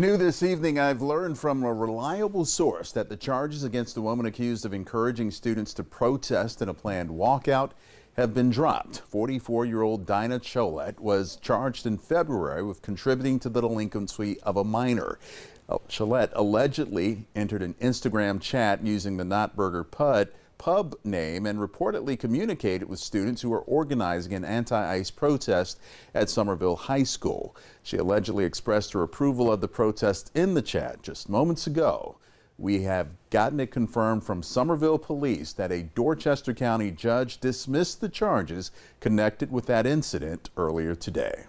New this evening, I've learned from a reliable source that the charges against the woman accused of encouraging students to protest in a planned walkout have been dropped. 44-year-old Dinah Cholette was charged in February with contributing to the delinquency of a minor. Cholette allegedly entered an Instagram chat using the Notburger pub name and reportedly communicated with students who were organizing an anti-ICE protest at Summerville High School. She allegedly expressed her approval of the protest in the chat just moments ago. We have gotten it confirmed from Summerville police that a Dorchester County judge dismissed the charges connected with that incident earlier today.